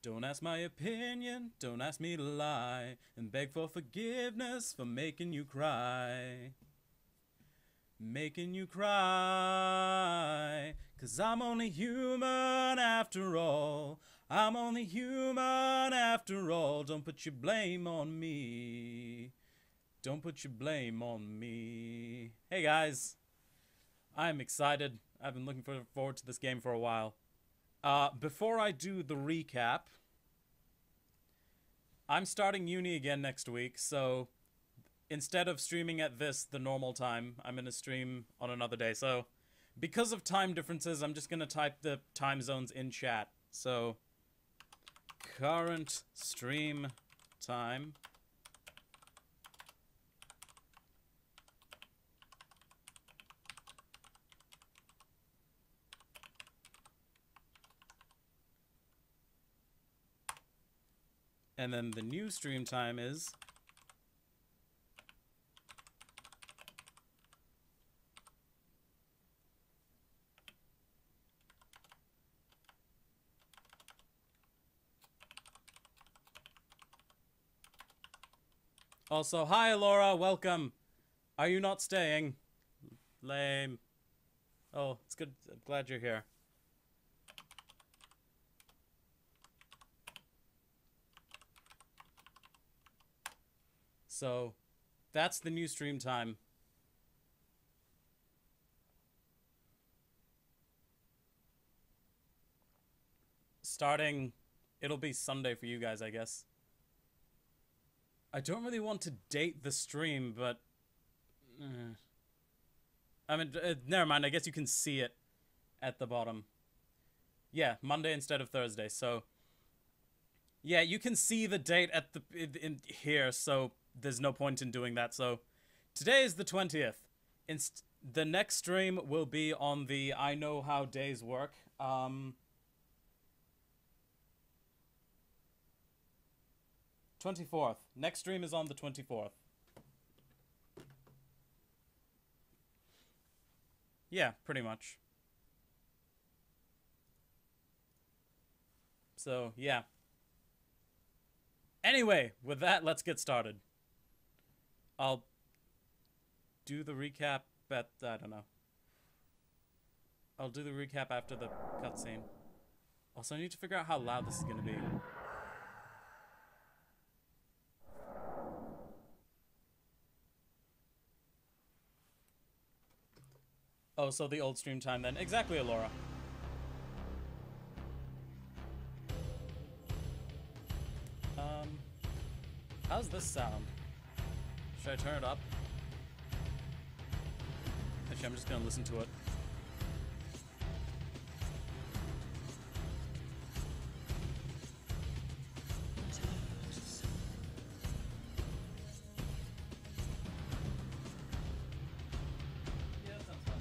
Don't ask my opinion, don't ask me to lie, and beg for forgiveness for making you cry. Making you cry, 'cause I'm only human after all. I'm only human after all. Don't put your blame on me. Don't put your blame on me. Hey guys, I'm excited. I've been looking forward to this game for a while. Before I do the recap, I'm starting uni again next week, so instead of streaming at the normal time, I'm going to stream on another day. So, because of time differences, I'm just going to type the time zones in chat. So, current stream time. And then the new stream time is... Also, hi Laura, welcome. Are you not staying? Lame. Oh, it's good. I'm glad you're here. So, that's the new stream time. Starting, it'll be Sunday for you guys, I guess. I don't really want to date the stream, but... I mean, never mind, I guess you can see it at the bottom. Yeah, Monday instead of Thursday, so... Yeah, you can see the date at the in here, so there's no point in doing that. So, today is the 20th. The next stream will be on the I Know How Days Work. 24th. Next stream is on the 24th. Yeah, pretty much. So, yeah. Anyway, with that, let's get started. I'll do the recap at... I don't know. I'll do the recap after the cutscene. Also, I need to figure out how loud this is going to be. Oh, so the old stream time then. Exactly, Alora. How's this sound? Should I turn it up? Actually, I'm just gonna listen to it. Yeah, that sounds fun.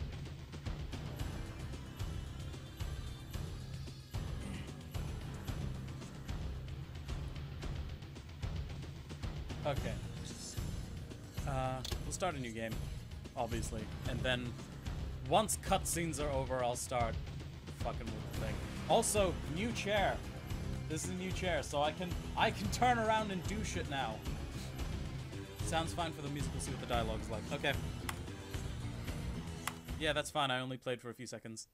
Okay. We'll start a new game, obviously. And then, once cutscenes are over, I'll start fucking with the thing. Also, new chair. This is a new chair, so I can turn around and do shit now. Sounds fine for the music, we'll see what the dialogue's like. Okay. Yeah, that's fine, I only played for a few seconds.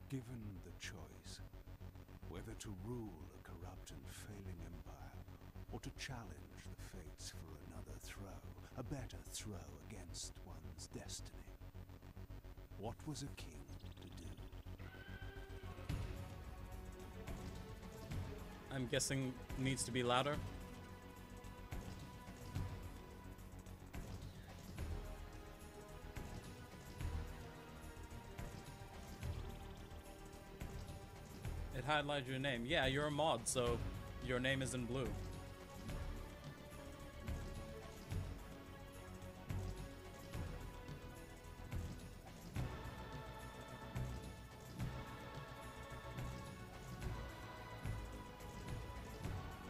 Given the choice, whether to rule a corrupt and failing empire, or to challenge the fates for another throw, a better throw against one's destiny, what was a king to do? I'm guessing needs to be louder. It highlights your name. Yeah, you're a mod, so your name is in blue.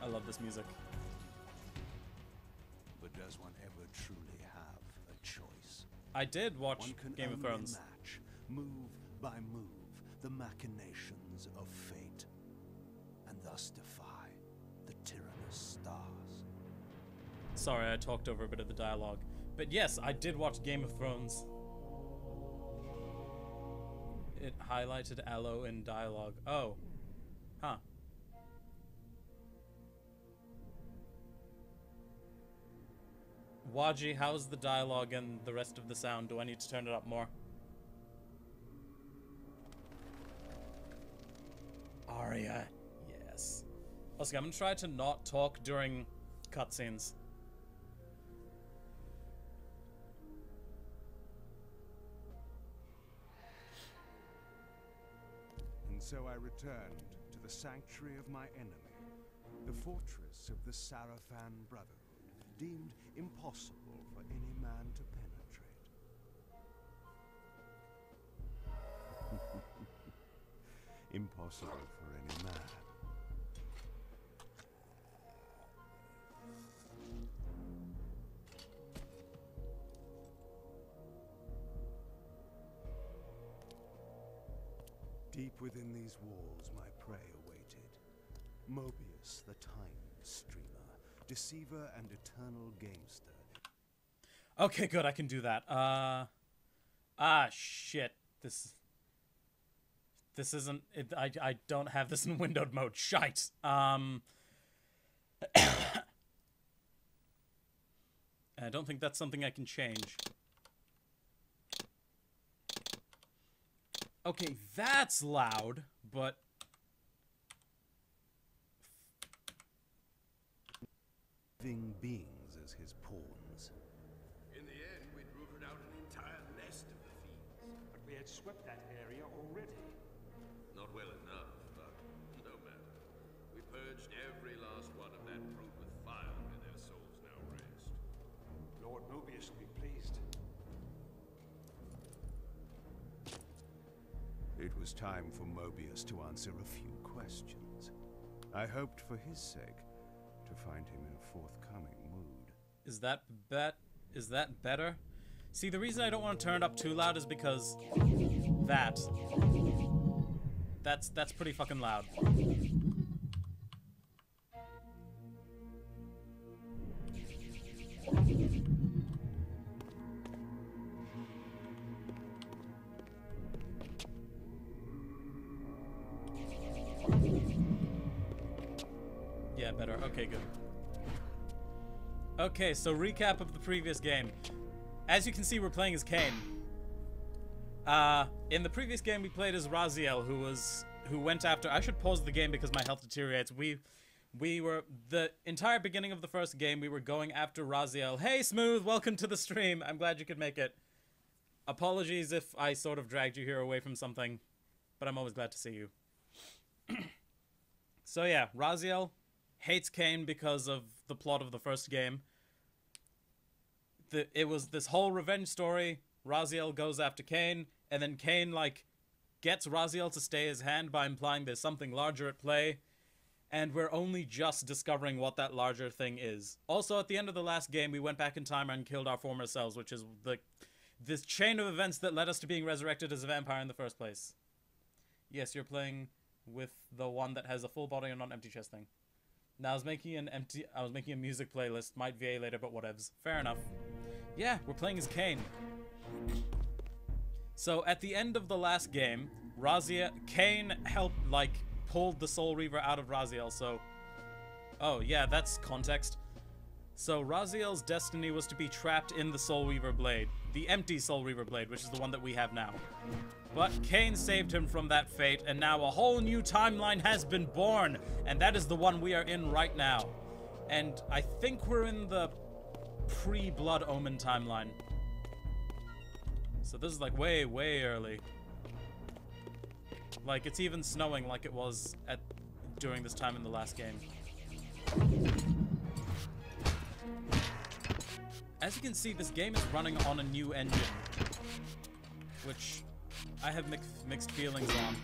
I love this music. But does one ever truly have a choice? I did watch One can Game of only Thrones. move by move, the machinations of fate, and thus defy the tyrannous stars. Sorry, I talked over a bit of the dialogue. But yes, I did watch Game of Thrones. It highlighted Aloe in dialogue. Oh. Huh. Waji, how's the dialogue and the rest of the sound? Do I need to turn it up more? Arya. Yes. Okay, I'm gonna try to not talk during cutscenes. And so I returned to the sanctuary of my enemy, the fortress of the Sarafan Brotherhood, deemed impossible for any man to penetrate. Impossible for any man. Deep within these walls, my prey awaited. Moebius, the time streamer, deceiver and eternal gamester. Okay, good, I can do that. Shit. This isn't it. I don't have this in windowed mode. Shite. I don't think that's something I can change. Okay, that's loud, but Living beings as his pawns. In the end, we'd rooted out an entire nest of the fiends. But we had swept that area already. Not well enough, but no matter. We purged every last one of that brood with fire, and their souls now rest. Lord Moebius will be pleased. It was time for Moebius to answer a few questions. I hoped for his sake to find him in a forthcoming mood. is that better? See, the reason I don't want to turn it up too loud is because that's pretty fucking loud. Yeah, better. Okay, good. Okay, so recap of the previous game. As you can see, we're playing as Kain. In the previous game, we played as Raziel, who went after. I should pause the game because my health deteriorates. We were the entire beginning of the first game. We were going after Raziel. Hey, Smooth, welcome to the stream. I'm glad you could make it. Apologies if I sort of dragged you here away from something, but I'm always glad to see you. So yeah, Raziel hates Kain because of the plot of the first game. It was this whole revenge story. Raziel goes after Kain, and then Kain, like, gets Raziel to stay his hand by implying there's something larger at play, and we're only just discovering what that larger thing is. Also, at the end of the last game, we went back in time and killed our former selves, which is this chain of events that led us to being resurrected as a vampire in the first place. Yes, you're playing with the one that has a full body and not empty chest thing. Now, I was making a music playlist. Might VA later, but whatevs. Fair enough. Yeah, we're playing as Kain. So, at the end of the last game, Kain helped, pulled the Soul Reaver out of Raziel, so... Oh, yeah, that's context. So, Raziel's destiny was to be trapped in the Soul Reaver blade. The empty Soul Reaver blade, which is the one that we have now. But Kain saved him from that fate, and now a whole new timeline has been born, and that is the one we are in right now. And I think we're in the pre-Blood Omen timeline. So this is like way, way early. Like, it's even snowing like it was during this time in the last game. As you can see, this game is running on a new engine, which I have mixed feelings on.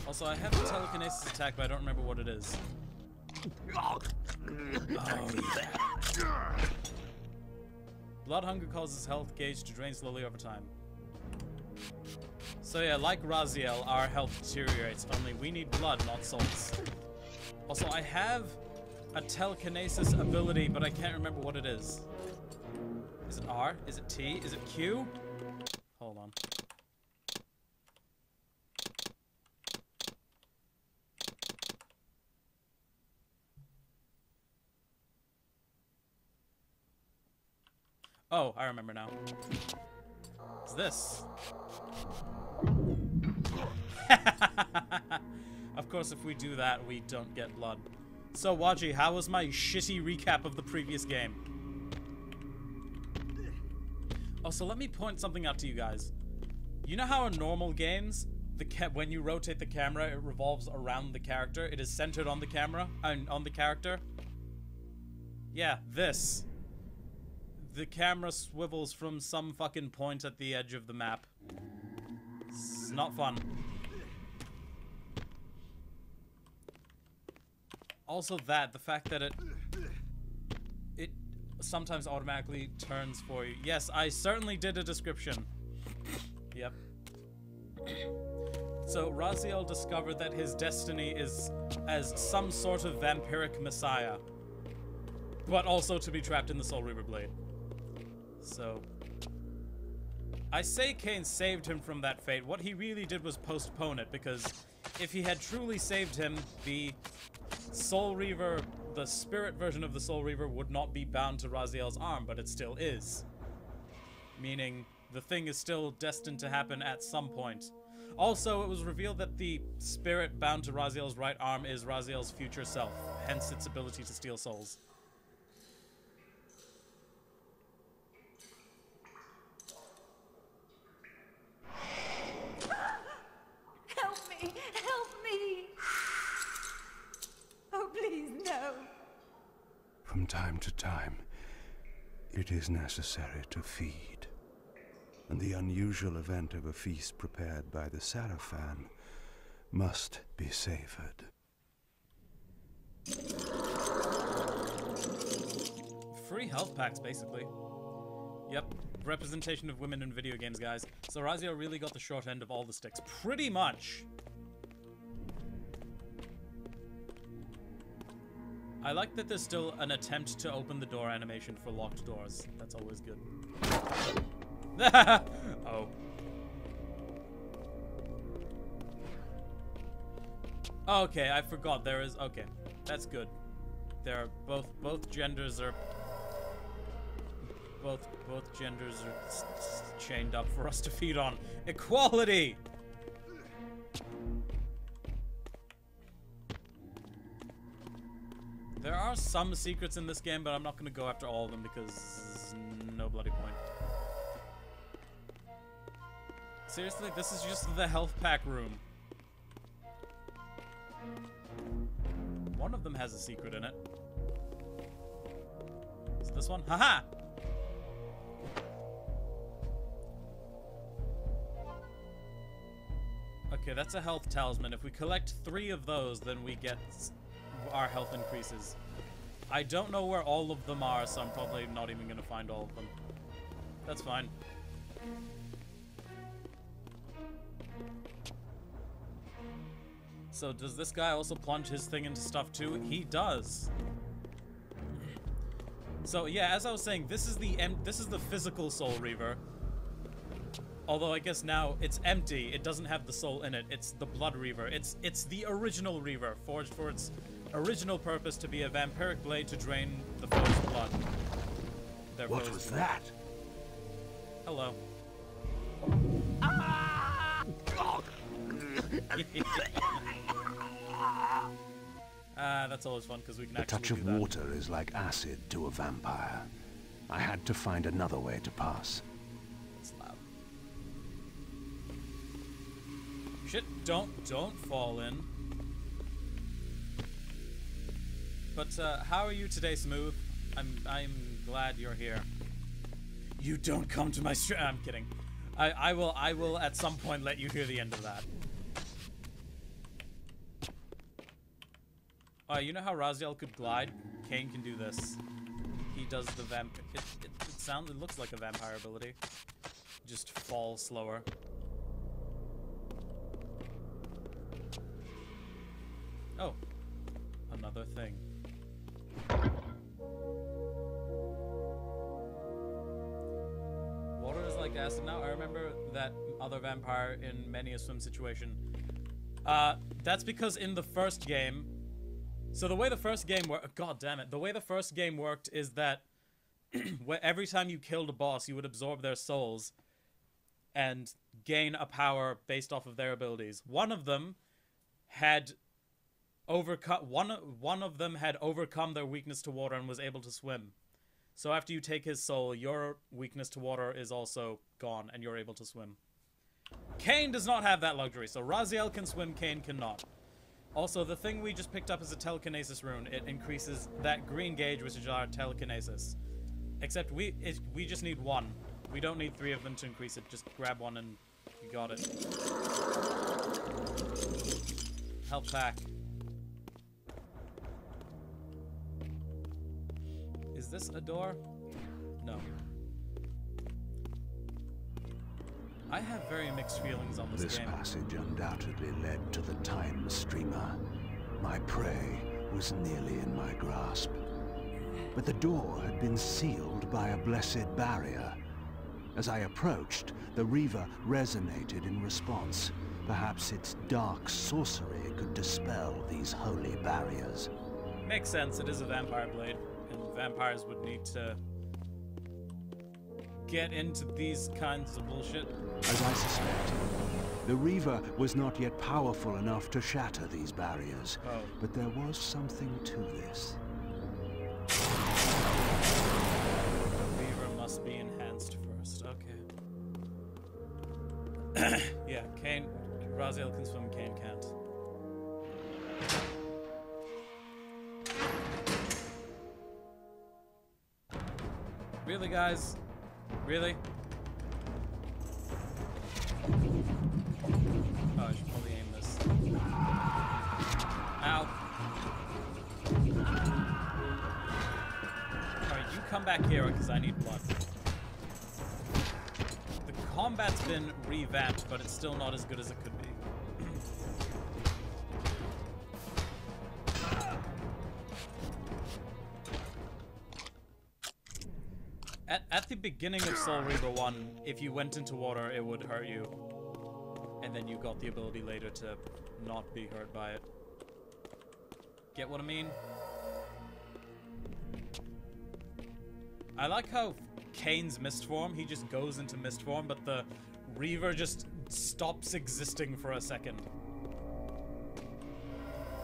Also, I have a telekinesis attack, but I don't remember what it is. Oh, yeah. Blood hunger causes health gauge to drain slowly over time. So yeah, like Raziel, our health deteriorates, only we need blood, not souls. Also, I have a telekinesis ability, but I can't remember what it is. Is it R? Is it T? Is it Q? Hold on. Oh, I remember now. It's this. Of course, if we do that, we don't get blood. So, Waji, how was my shitty recap of the previous game? Oh, so let me point something out to you guys. You know how in normal games, when you rotate the camera, it revolves around the character? It is centered on the camera, on the character? Yeah, this. The camera swivels from some fucking point at the edge of the map. It's not fun. Also the fact that it sometimes automatically turns for you. Yes, I certainly did a description. Yep. So Raziel discovered that his destiny is as some sort of vampiric messiah, but also to be trapped in the Soul Reaver blade. So, I say Kain saved him from that fate. What he really did was postpone it, because if he had truly saved him, the Soul Reaver, the spirit version of the Soul Reaver, would not be bound to Raziel's arm, but it still is. Meaning, the thing is still destined to happen at some point. Also, it was revealed that the spirit bound to Raziel's right arm is Raziel's future self, hence its ability to steal souls. From time to time, it is necessary to feed, and the unusual event of a feast prepared by the Sarafan must be savored. Free health packs, basically. Yep, representation of women in video games, guys. So Raziel really got the short end of all the sticks, pretty much. I like that there's still an attempt to open the door animation for locked doors. That's always good. Oh. Okay, I forgot there is... Okay, that's good. There are both genders are... Both genders are chained up for us to feed on. Equality! There are some secrets in this game, but I'm not going to go after all of them because no bloody point. Seriously, this is just the health pack room. One of them has a secret in it. Is it this one? Haha! Okay, that's a health talisman. If we collect 3 of those, then we get... our health increases. I don't know where all of them are, so I'm probably not even going to find all of them. That's fine. So does this guy also plunge his thing into stuff too? He does. So yeah, as I was saying, this is the physical Soul Reaver. Although I guess now it's empty. It doesn't have the soul in it. It's the Blood Reaver. It's the original Reaver, forged for its original purpose to be a vampiric blade to drain the foe's blood. What was that? Hello. That's always fun because we can actually do that. A touch of water is like acid to a vampire. I had to find another way to pass. It's loud. Shit! Don't fall in. But how are you today, Smooth? I'm glad you're here. You don't come to my stream. I'm kidding. I will at some point let you hear the end of that. You know how Raziel could glide? Kain can do this. He does the vamp. It's It looks like a vampire ability. Just fall slower. Oh. Another thing. Water is like acid now. I remember that other vampire in many a swim situation. That's because in the first game... So the way the first game worked... God damn it. The way the first game worked is that where every time you killed a boss, you would absorb their souls and gain a power based off of their abilities. One of them had overcome their weakness to water and was able to swim. So after you take his soul, your weakness to water is also gone and you're able to swim. Kain does not have that luxury, so Raziel can swim, Kain cannot. Also, the thing we just picked up is a telekinesis rune. It increases that green gauge, which is our telekinesis. Except we just need one. We don't need 3 of them to increase it. Just grab one and you got it. Help back. Is this a door? No. I have very mixed feelings on this game. This passage undoubtedly led to the time streamer. My prey was nearly in my grasp. But the door had been sealed by a blessed barrier. As I approached, the Reaver resonated in response. Perhaps its dark sorcery could dispel these holy barriers. Makes sense, it is a vampire blade, and vampires would need to get into these kinds of bullshit. As I suspected, the Reaver was not yet powerful enough to shatter these barriers. Oh. But there was something to this. The Reaver must be enhanced first, okay. Yeah, Kain, Raziel can swim, Kain can't. Really, guys? Really? Oh, I should probably aim this. Ow. Alright, you come back here because I need blood. The combat's been revamped, but it's still not as good as it could be. At the beginning of Soul Reaver 1, if you went into water, it would hurt you. And then you got the ability later to not be hurt by it. Get what I mean? I like how Kain's mist form, he just goes into mist form, but the Reaver just stops existing for a second.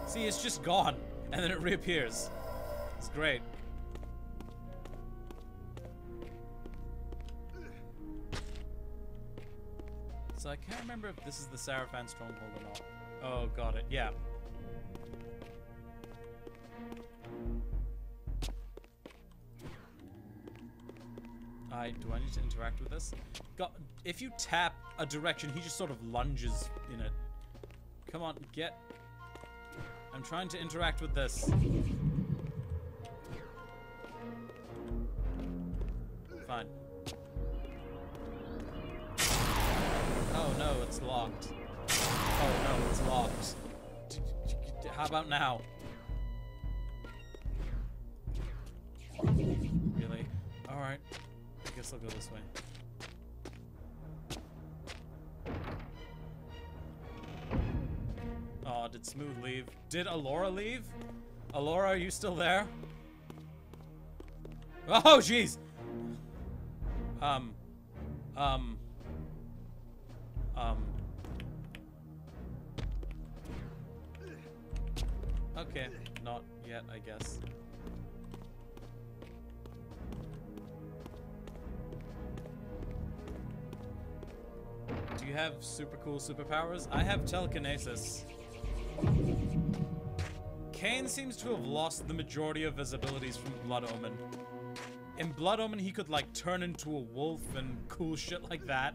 See, it's just gone, and then it reappears. It's great. So I can't remember if this is the Sarafan Stronghold or not. Oh, got it. Yeah. Do I need to interact with this? If you tap a direction, he just sort of lunges in it. Come on, get... I'm trying to interact with this. Fine. Oh no, it's locked. Oh no, it's locked. How about now? Really? Alright. I guess I'll go this way. Oh, did Smooth leave? Did Alora leave? Alora, are you still there? Oh, jeez! Okay, not yet, I guess. Do you have super cool superpowers? I have telekinesis. Kain seems to have lost the majority of his abilities from Blood Omen. In Blood Omen, he could, like, turn into a wolf and cool shit like that.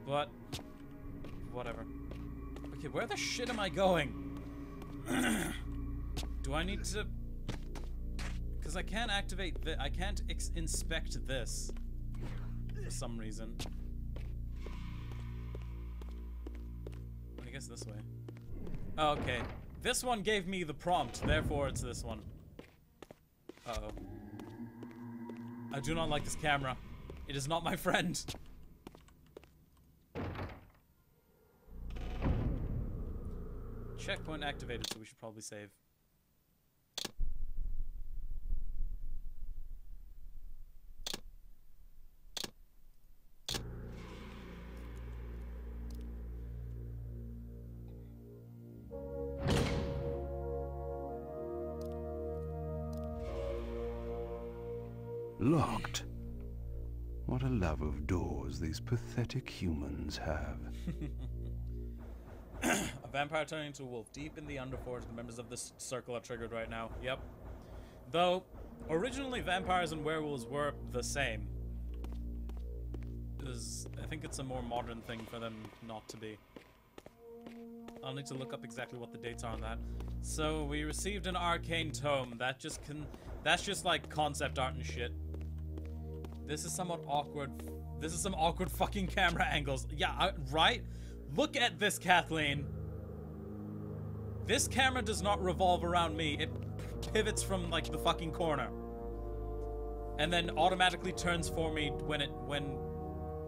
But, whatever. Okay, where the shit am I going? Do I need to... Because I can't activate I can't inspect this for some reason. I guess this way. Oh, okay. This one gave me the prompt, therefore it's this one. Uh-oh. I do not like this camera. It is not my friend. Checkpoint activated, so we should probably save. Locked. What a love of doors these pathetic humans have. A vampire turning into a wolf. Deep in the Underforge, the members of this circle are triggered right now. Yep. Though, originally vampires and werewolves were the same. I think it's a more modern thing for them not to be. I'll need to look up exactly what the dates are on that. So, we received an arcane tome. That's just like concept art and shit. This is somewhat awkward. This is some awkward fucking camera angles. Yeah, right? Look at this, Kathleen. This camera does not revolve around me. It pivots from, like, the fucking corner. And then automatically turns for me when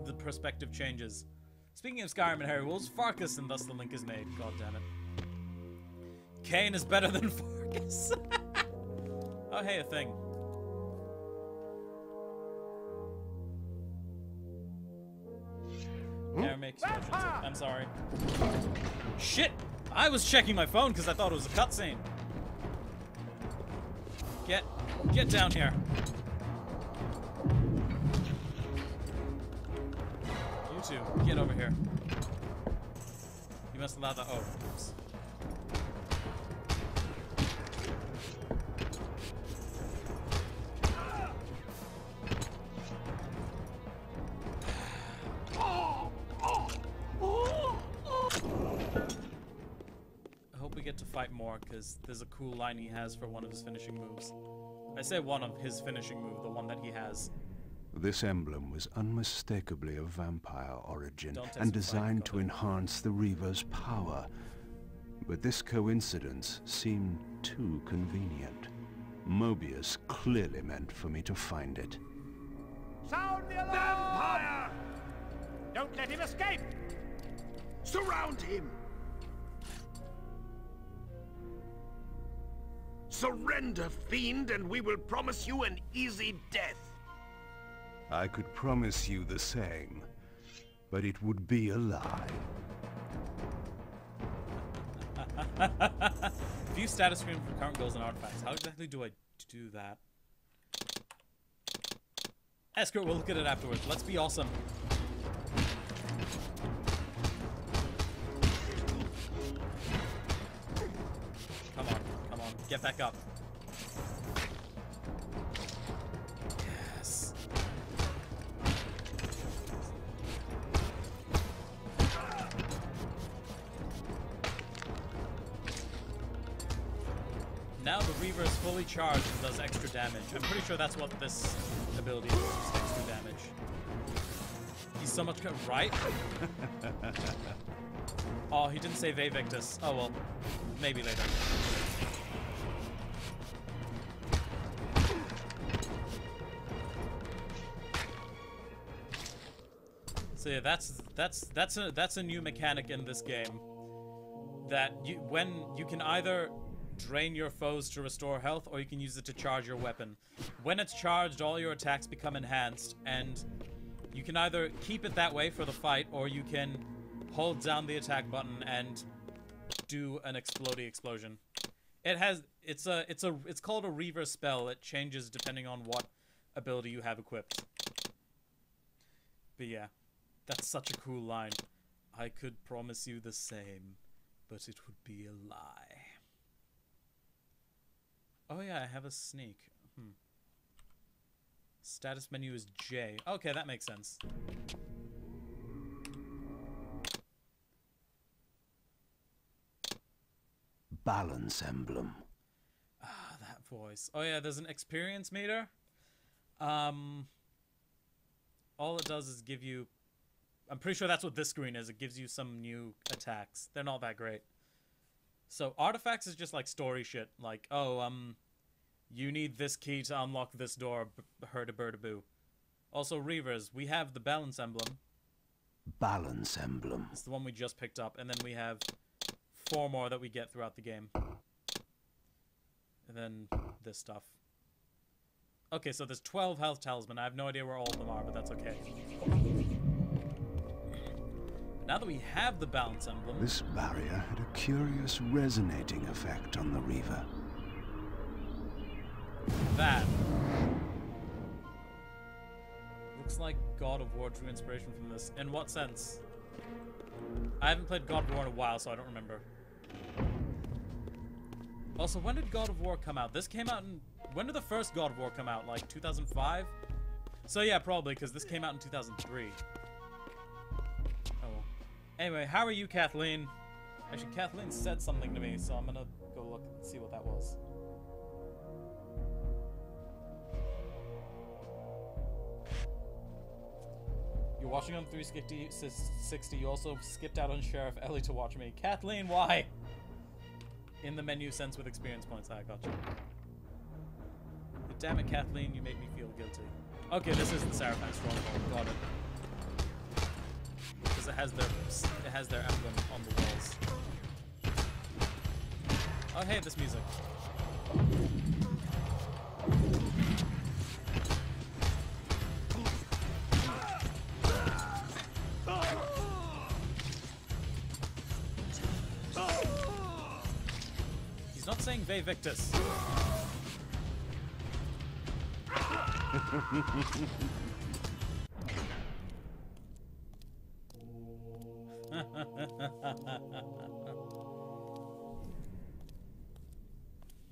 the perspective changes. Speaking of Skyrim and Harry Wolves, Farkas, and thus the link is made. God damn it. Kain is better than Farkas. Oh, hey, a thing. Camera makes motions. I'm sorry. Shit! I was checking my phone because I thought it was a cutscene. Get down here. You two, get over here. You must allow the. Oh, oops. To fight more because there's a cool line he has for one of his finishing moves. I say one of his finishing move, the one that he has. This emblem was unmistakably of vampire origin and designed to enhance the Reaver's power. But this coincidence seemed too convenient. Moebius clearly meant for me to find it. Sound the alarm! Vampire! Don't let him escape! Surround him! Surrender, fiend, and we will promise you an easy death. I could promise you the same, but it would be a lie. View status screen for current goals and artifacts. How exactly do I do that? Escort, we'll look at it afterwards. Let's be awesome. Come on. Get back up. Yes. Now the Reaver is fully charged and does extra damage. I'm pretty sure that's what this ability is, just extra damage. He's so much right? Oh, he didn't say Vevictus. Oh well, maybe later. So yeah, that's a new mechanic in this game. That you can either drain your foes to restore health, or you can use it to charge your weapon. When it's charged, all your attacks become enhanced, and you can either keep it that way for the fight, or you can hold down the attack button and do an exploding explosion. It's called a Reaver spell. It changes depending on what ability you have equipped. But yeah. That's such a cool line. I could promise you the same, but it would be a lie. Oh yeah, I have a sneak. Status menu is J. Okay, that makes sense. Balance emblem. Ah, that voice. Oh yeah, there's an experience meter. All it does is give you... I'm pretty sure that's what this screen is. It gives you some new attacks. They're not that great. So artifacts is just like story shit. Like, oh, you need this key to unlock this door. Herda-burda-boo. Also, Reavers, we have the balance emblem. Balance emblem. It's the one we just picked up. And then we have 4 more that we get throughout the game. And then this stuff. Okay, so there's 12 health talisman. I have no idea where all of them are, but that's okay. Now that we have the balance emblem... This barrier had a curious resonating effect on the Reaver. That. Looks like God of War drew inspiration from this. In what sense? I haven't played God of War in a while, so I don't remember. Also, when did God of War come out? This came out in... When did the first God of War come out? Like 2005? So yeah, probably, because this came out in 2003. Oh. Anyway, how are you, Kathleen? Actually, Kathleen said something to me, so I'm gonna go look and see what that was. You're watching on 360. You also skipped out on Sheriff Ellie to watch me. Kathleen, why? In the menu sense with experience points. I got you. But damn it, Kathleen, you make me feel guilty. Okay, this is the Sarafan Stronghold. Got it. Because it has their emblem on the walls. Oh hey, this music. He's not saying Ve Victus.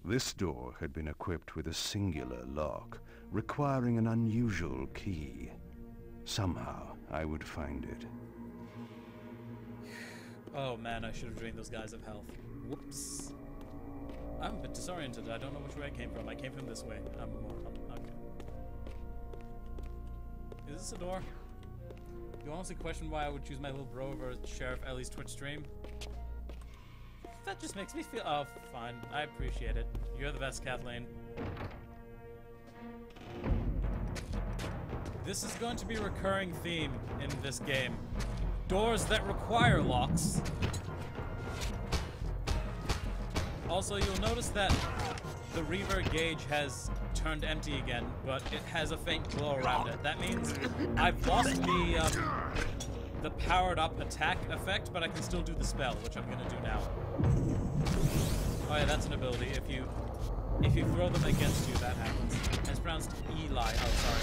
This door had been equipped with a singular lock, requiring an unusual key. Somehow, I would find it. Oh man, I should have drained those guys of health. Whoops. I'm a bit disoriented. I don't know which way I came from. I came from this way. Okay. Is this a door? You honestly question why I would choose my little bro over Sheriff Ellie's Twitch stream? That just makes me feel... Oh, fine. I appreciate it. You're the best, Kathleen. This is going to be a recurring theme in this game. Doors that require locks. Also, you'll notice that the Reaver gauge has turned empty again, but it has a faint glow around it. That means I've lost the powered up attack effect, but I can still do the spell, which I'm gonna do now. Oh yeah, that's an ability. If you throw them against you, that happens. And it's pronounced Eli. Oh, sorry.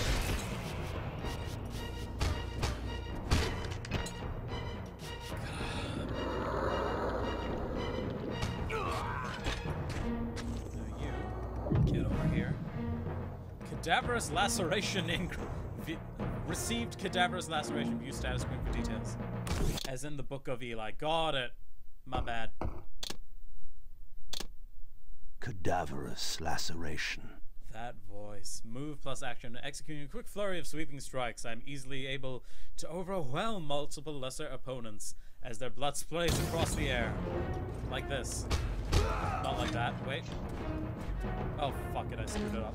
Get over here. Cadaverous laceration received cadaverous laceration. View status screen for details. As in the Book of Eli. Got it. My bad. Cadaverous laceration. That voice. Move plus action. Executing a quick flurry of sweeping strikes. I'm easily able to overwhelm multiple lesser opponents as their blood sprays across the air. Like this. Not like that. Wait. Oh, fuck it. I screwed it up.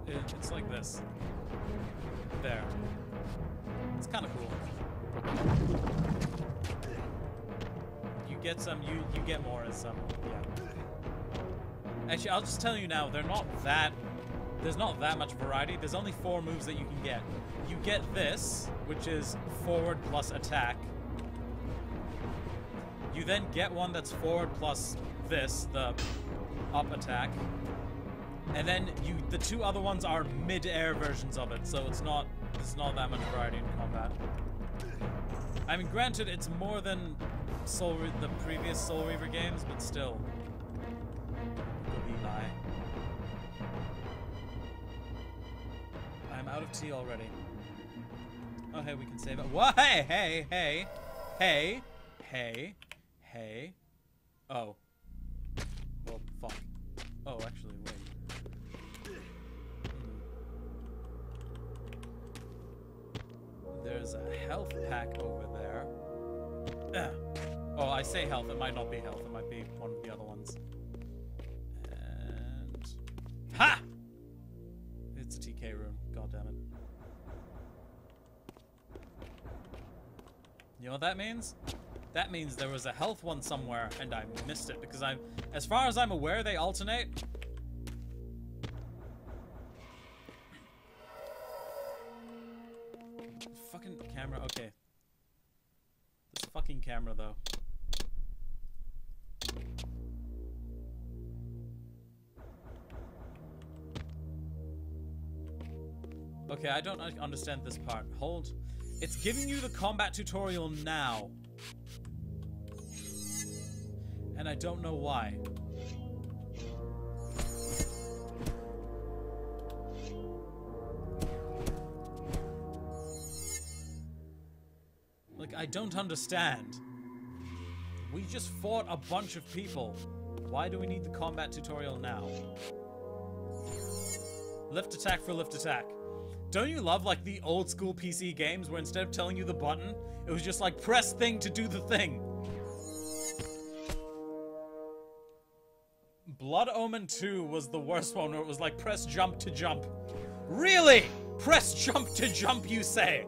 It's like this. There. It's kind of cool. You get some, you get more as some, yeah. Actually, I'll just tell you now, there's not that much variety. There's only 4 moves that you can get. You get this, which is forward plus attack. You then get one that's forward plus this, the up attack. And then the 2 other ones are mid-air versions of it, so it's not that much variety in combat. I mean, granted, it's more than the previous Soul Reaver games, but still. Eli. I'm out of tea already. Oh, hey, we can save it. What? Hey. Oh. Well, fuck. Oh, actually, wait. There's a health pack over there. Oh, I say health. It might not be health. It might be one of the other ones. And... Ha! It's a TK room. God damn it. You know what that means? That means there was a health one somewhere and I missed it because as far as I'm aware, they alternate. Fucking camera, okay. This fucking camera though. Okay, I don't understand this part. Hold. It's giving you the combat tutorial now. And I don't know why. Like, I don't understand. We just fought a bunch of people. Why do we need the combat tutorial now? Lift attack for lift attack. Don't you love, like, the old school PC games where instead of telling you the button, it was just like, press thing to do the thing? Blood Omen 2 was the worst one where it was like, press jump to jump. Really? Press jump to jump, you say?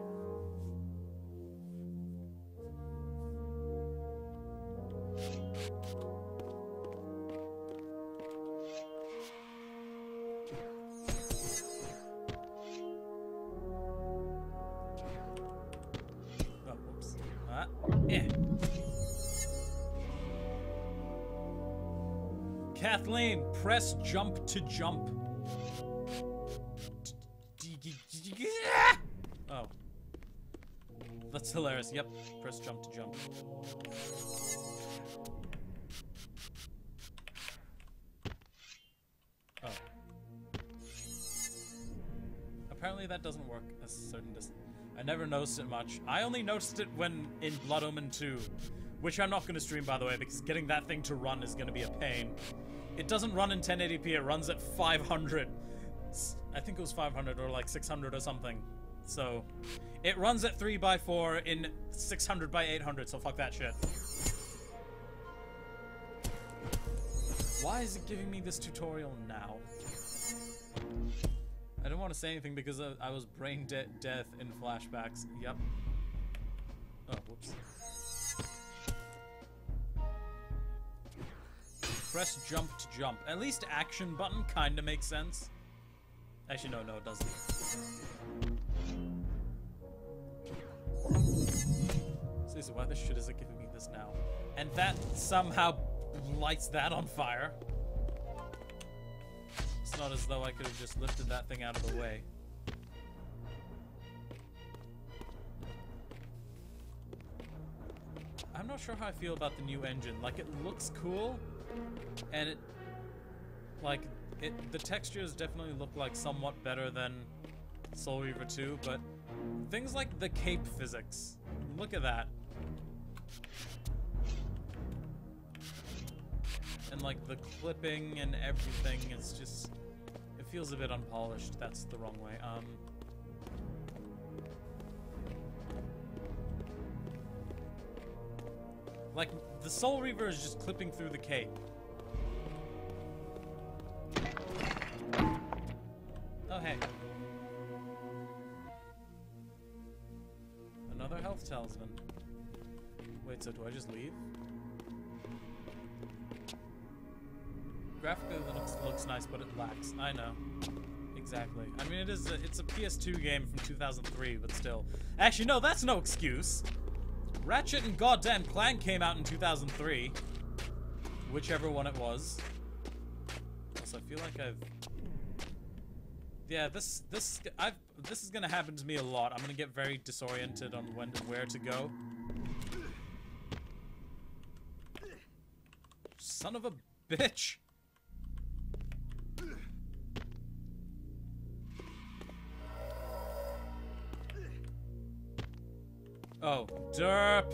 Kathleen, press jump to jump. Oh. That's hilarious. Yep, press jump to jump. Oh. Apparently that doesn't work a certain distance. I never noticed it much. I only noticed it when in Blood Omen 2, which I'm not going to stream, by the way, because getting that thing to run is going to be a pain. It doesn't run in 1080p, it runs at 500. I think it was 500 or like 600 or something. So, it runs at 3x4 in 600 by 800, so fuck that shit. Why is it giving me this tutorial now? I don't want to say anything because I was brain death in flashbacks. Yep. Oh, whoops. Press jump to jump. At least action button kind of makes sense. Actually, no, it doesn't. Seriously, why the shit is it giving me this now? And that somehow lights that on fire. It's not as though I could have just lifted that thing out of the way. I'm not sure how I feel about the new engine. Like, it looks cool, and the textures definitely look like somewhat better than Soul Reaver 2, but things like the cape physics, look at that. And like the clipping and everything is just, it feels a bit unpolished. That's the wrong way. Like, the Soul Reaver is just clipping through the cape. Oh, hey. Another health talisman. Wait, so do I just leave? Graphically, it looks nice, but it lacks. I know. Exactly. I mean, it's a PS2 game from 2003, but still. Actually, no, that's no excuse. Ratchet and goddamn Clank came out in 2003. Whichever one it was. Also, I feel like yeah, this is gonna happen to me a lot. I'm gonna get very disoriented on where to go. Son of a bitch. Oh, derp.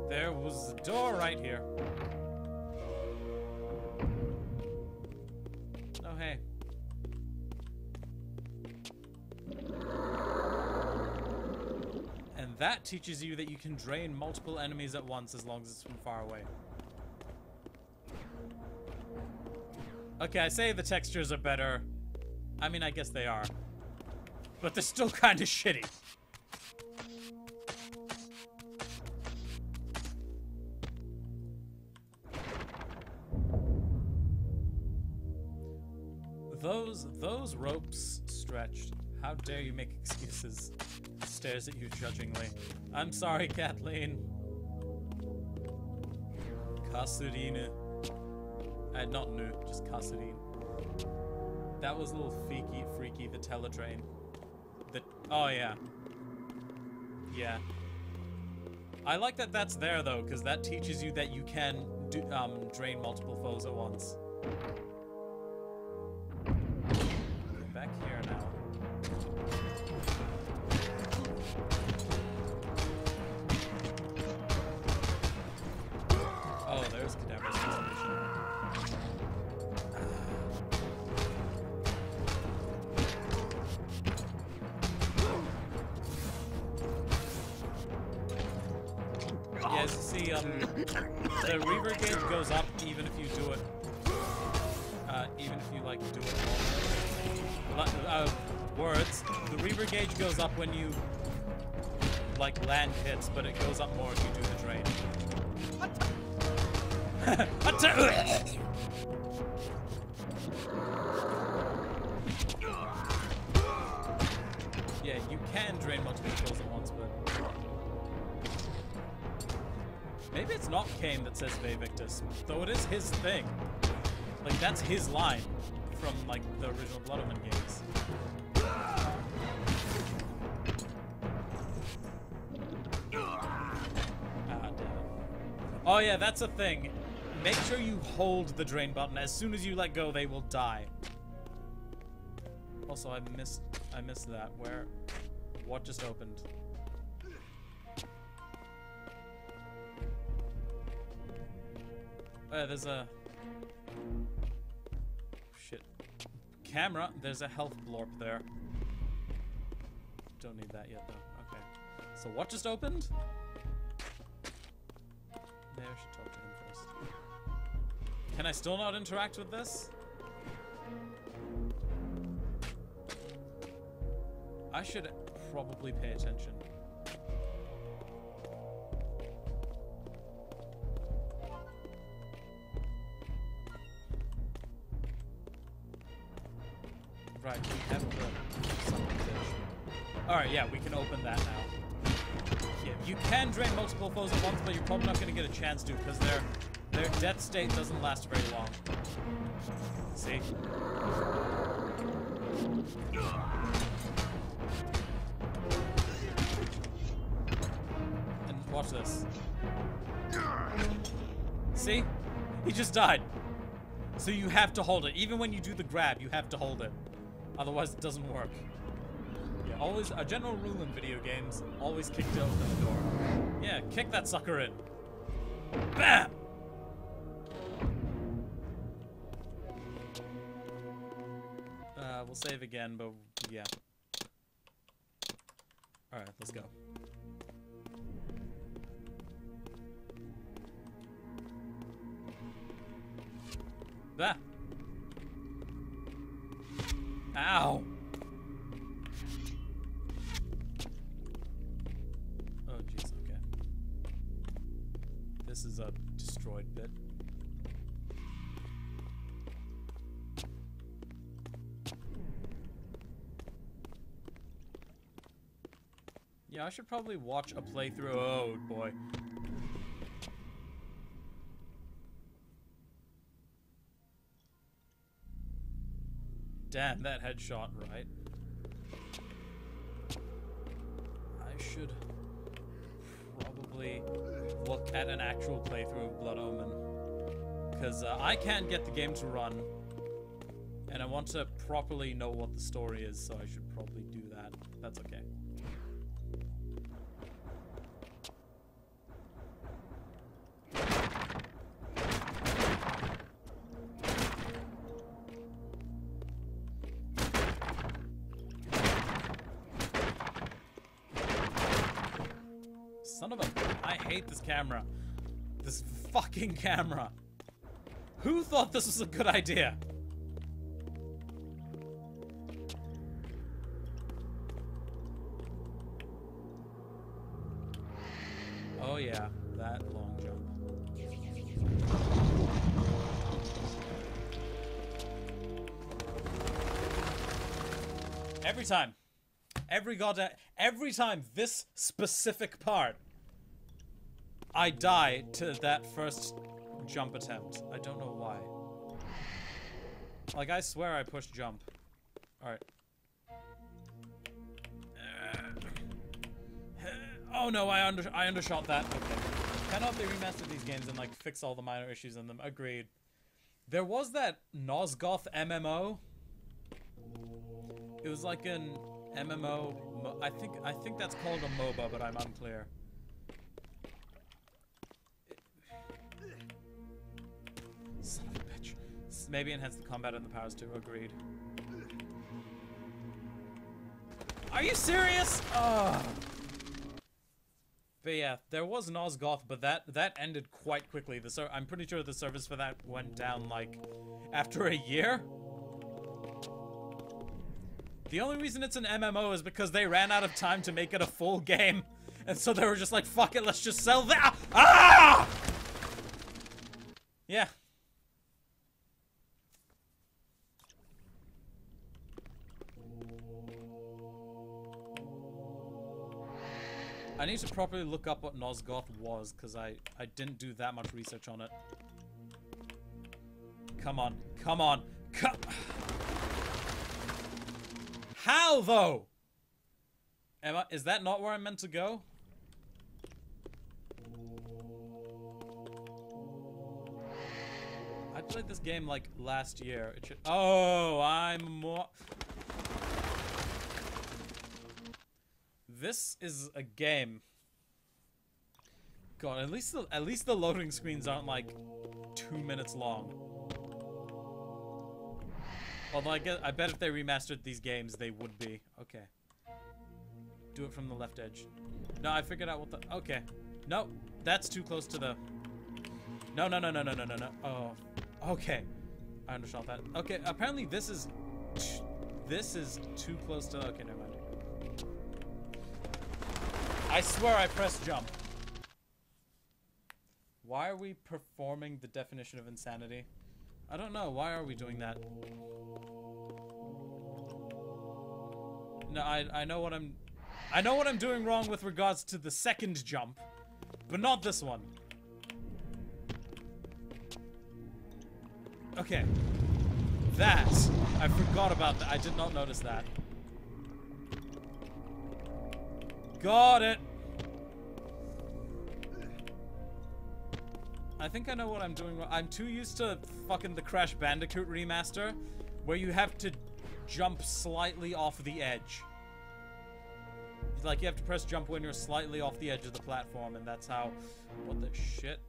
There was a door right here. that teaches you that you can drain multiple enemies at once as long as it's from far away. Okay, I say the textures are better. I mean, I guess they are. But they're still kind of shitty. Those ropes stretched. How dare you make excuses? Stares at you judgingly. I'm sorry, Kathleen. Kasurine. Not new, just Kasurine. That was a little freaky, the teletrain. Oh yeah. Yeah. I like that that's there though, because that teaches you that you can drain multiple foes at once. Back here now. Oh, there's Cadaver's position. Yeah, as you see, the reaver gauge goes up even if you do it. Even if you like do it all. Words. The reaver gauge goes up when you like land hits, but it goes up more if you do the drain. Yeah, you can drain multiple kills at once, but maybe it's not Kain that says Ve Victus, though it is his thing. Like, that's his line from, like, the original Blood Omen games. Ah, damn it. Oh, yeah, that's a thing. Make sure you hold the drain button. As soon as you let go, they will die. Also, I missed that. Where? What just opened? There's a... Shit. Camera. There's a health blorp there. Don't need that yet, though. Okay. So what just opened? Maybe I should talk to him first. Can I still not interact with this? I should probably pay attention. Right, we have the something fish. Alright, yeah, we can open that now. Yeah, you can drain multiple foes at once, but you're probably not going to get a chance to, because their death state doesn't last very long. See? And watch this. See? He just died. So you have to hold it. Even when you do the grab, you have to hold it. Otherwise, it doesn't work. Yeah, always, a general rule in video games, always kick to open the door. Yeah, kick that sucker in. Bam! We'll save again, but yeah. Alright, let's go. Ah! Ow! Oh, jeez, okay. This is a destroyed bit. Yeah, I should probably watch a playthrough. Oh, boy. Damn, that headshot, right? I should probably look at an actual playthrough of Blood Omen. Because I can't get the game to run. And I want to properly know what the story is, so I should probably do that. That's okay. Son of a... I hate this camera. This fucking camera. Who thought this was a good idea? Oh yeah, that long jump. Every time. Every time this specific part, I die to that first jump attempt. I don't know why. Like, I swear I pushed jump. Alright. Oh no, I undershot that. Okay. Kind of hope they remastered these games and like fix all the minor issues in them. Agreed. There was that Nosgoth MMO. It was like an MMO. I think that's called a MOBA, but I'm unclear. Son of a bitch. Maybe enhance the combat and the powers too. Agreed. Are you serious? Oh. But yeah, there was Nosgoth, but that ended quite quickly. I'm pretty sure the service for that went down like after a year. The only reason it's an MMO is because they ran out of time to make it a full game, and so they were just like, "Fuck it, let's just sell that." Ah! Yeah. I need to properly look up what Nosgoth was, because I didn't do that much research on it. Come on. Come on. How, though? Is that not where I'm meant to go? I played this game, like, last year. It should... Oh, I'm more... This is a game. God, at least the loading screens aren't like 2 minutes long. Although I bet if they remastered these games, they would be. Okay. Do it from the left edge. No, I figured out what the... Okay. No, that's too close to the... No. Oh. Okay. I undershot that. Okay, apparently this is too close to... Okay, never mind. I swear I pressed jump. Why are we performing the definition of insanity? I don't know. Why are we doing that? No, I know what I'm doing wrong with regards to the second jump, but not this one. Okay. That. I forgot about that. I did not notice that. Got it. I think I know what I'm doing wrong. I'm too used to fucking the Crash Bandicoot remaster, where you have to jump slightly off the edge. Like, you have to press jump when you're slightly off the edge of the platform, and that's how... What the shit?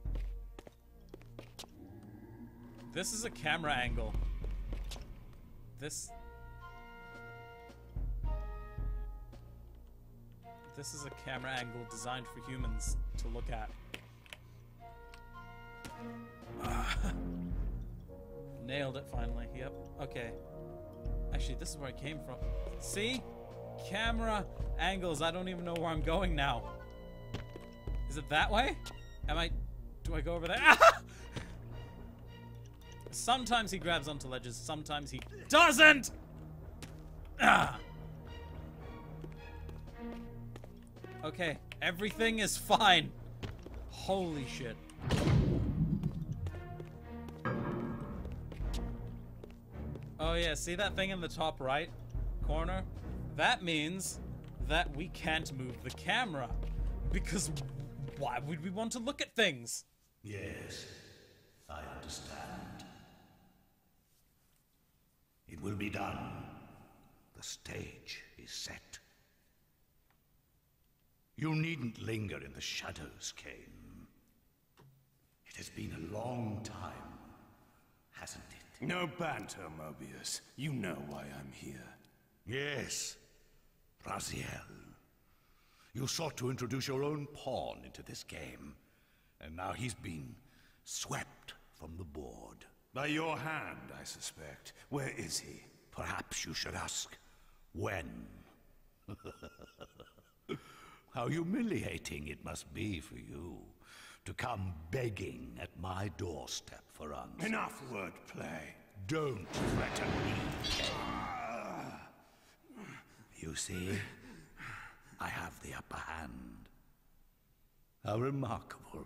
This is a camera angle. This is a camera angle designed for humans to look at. Nailed it finally. Yep. Okay. Actually, this is where I came from. See? Camera angles. I don't even know where I'm going now. Is it that way? Do I go over there? Sometimes he grabs onto ledges, sometimes he doesn't! Ah! Okay, everything is fine. Holy shit. Oh yeah, see that thing in the top right corner? That means that we can't move the camera. Because why would we want to look at things? Yes, I understand. It will be done. The stage is set. You needn't linger in the shadows, Kain. It has been a long time, hasn't it? No banter, Moebius. You know why I'm here. Yes, Raziel. You sought to introduce your own pawn into this game, and now he's been swept from the board. By your hand, I suspect. Where is he? Perhaps you should ask, when? How humiliating it must be for you to come begging at my doorstep for answers. Enough wordplay. Don't threaten me, Kain. You see, I have the upper hand. How remarkable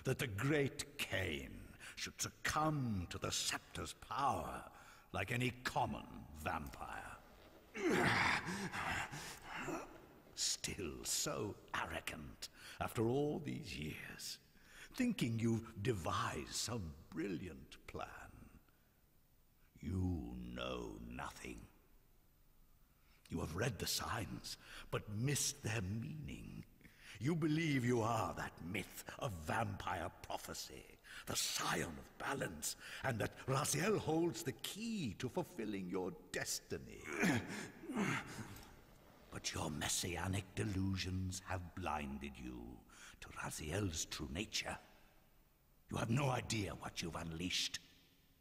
that the great Kain should succumb to the scepter's power like any common vampire. Still so arrogant after all these years, thinking you've devised some brilliant plan. You know nothing. You have read the signs, but missed their meaning. You believe you are that myth of vampire prophecy, the scion of balance, and that Raziel holds the key to fulfilling your destiny. But your messianic delusions have blinded you to Raziel's true nature. You have no idea what you've unleashed.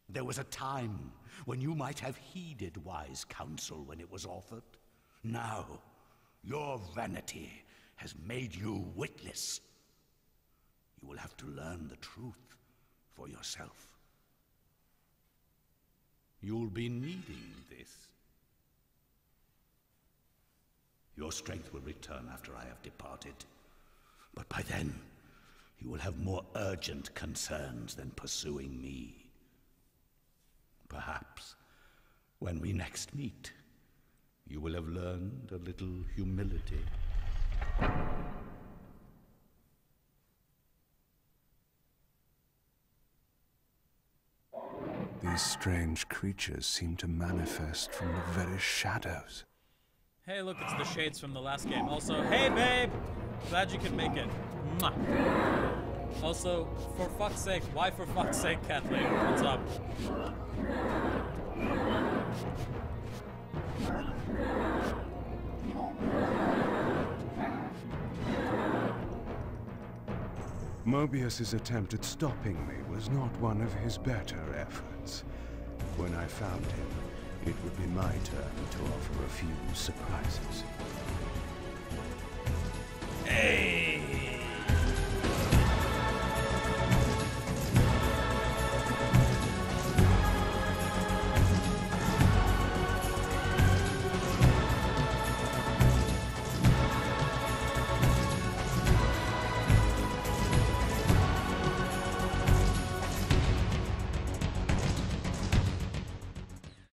There was a time when you might have heeded wise counsel when it was offered. Now, your vanity has made you witless. You will have to learn the truth for yourself. You'll be needing this. Your strength will return after I have departed. But by then, you will have more urgent concerns than pursuing me. Perhaps, when we next meet, you will have learned a little humility. These strange creatures seem to manifest from the very shadows. Hey, look, it's the shades from the last game. Also, hey, babe! Glad you could make it. Mwah. Also, for fuck's sake, why for fuck's sake, Kathleen? What's up? Moebius's attempt at stopping me was not one of his better efforts. When I found him, it would be my turn to offer a few surprises.